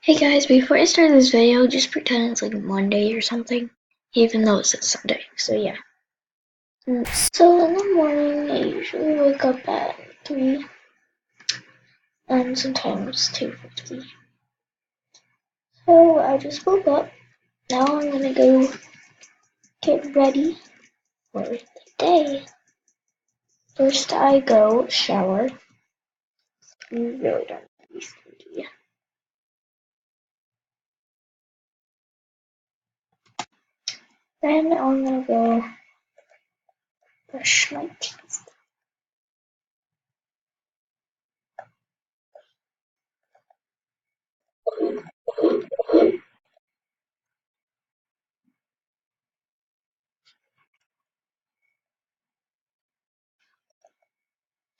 Hey guys, before I start this video, just pretend it's like Monday or something, even though it says Sunday. So yeah. So in the morning, I usually wake up at 3 and sometimes 2:50. So I just woke up. Now I'm gonna go get ready for the day. First I go shower. You really don't need to be stinky. Then I'm gonna go brush my teeth.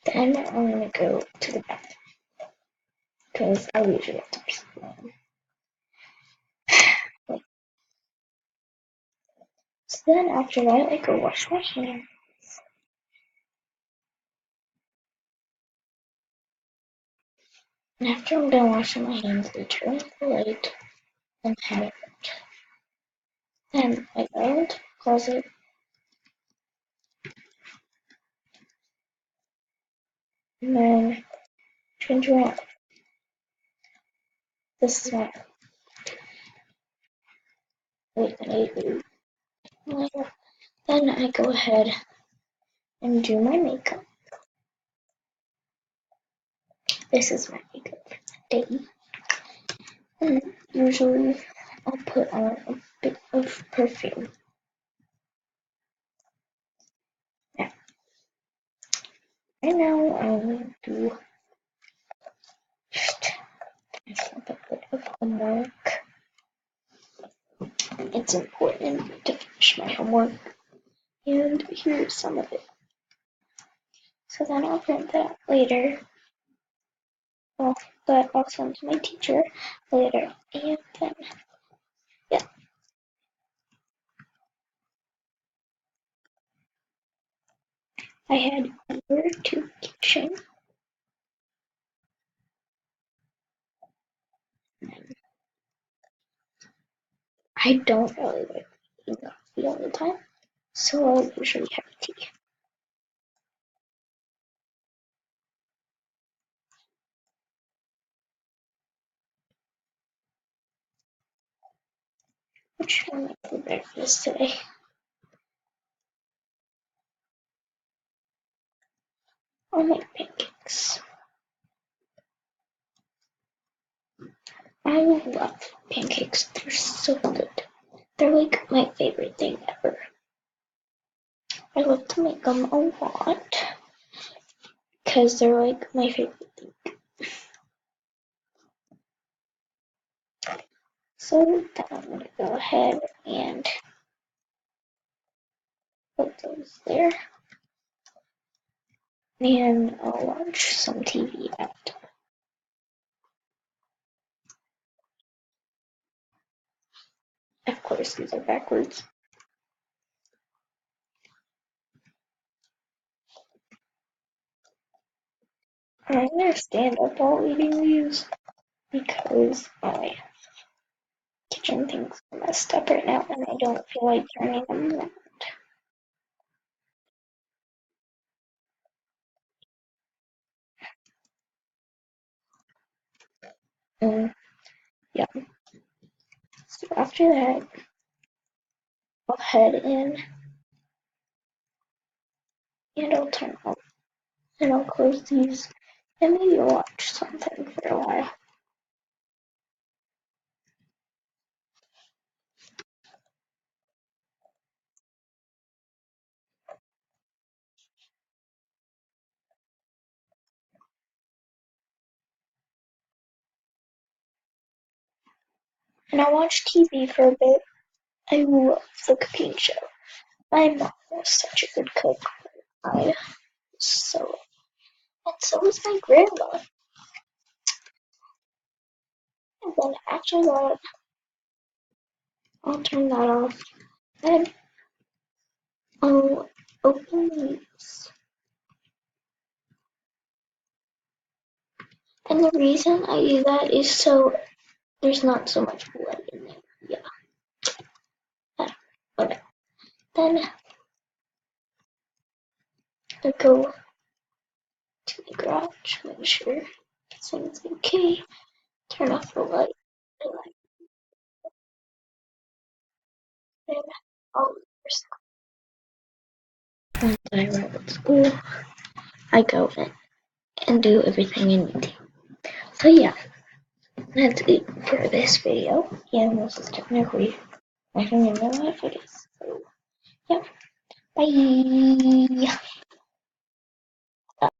Then I'm gonna go to the bathroom because I usually have to pee. So then after that, I go wash my hands. And after I'm done washing my hands, I turn off the light and have it. Then I go into the closet and then change around. This is my wait, then I go ahead and do my makeup. This is my makeup for the day. And usually I'll put on a bit of perfume. Now, right now I'm going to just finish up a bit of homework. It's important to finish my homework, and here's some of it. So then I'll print that later. Well, but I'll send to my teacher later. And then, yeah. I had over to kitchen. I don't really like eating coffee all the time, so I usually have tea. What should I make for breakfast today? I'll make pancakes. I love pancakes. They're so good. They're like my favorite thing ever. I love to make them a lot because they're like my favorite thing. So then I'm gonna go ahead and put those there. And I'll watch some TV after. Of course, these are backwards. I'm gonna stand up while eating these because my kitchen things are messed up right now and I don't feel like turning them around. Yeah. So after that, I'll head in and I'll turn off and I'll close these and maybe watch something for a while. And I'll watch TV for a bit. I love the cooking show. My mom was such a good cook. I so and so was my grandma. And then after that, I'll turn that off and I'll open these. And the reason I do that is so there's not so much blood in there. Yeah. Okay. Then I go to the garage, make sure everything's okay. Turn off the light, and I'll once I arrive at school, I go in and do everything I need to. So yeah, that's it for this video. And this is technically my thing in my life, I guess. So yeah, bye.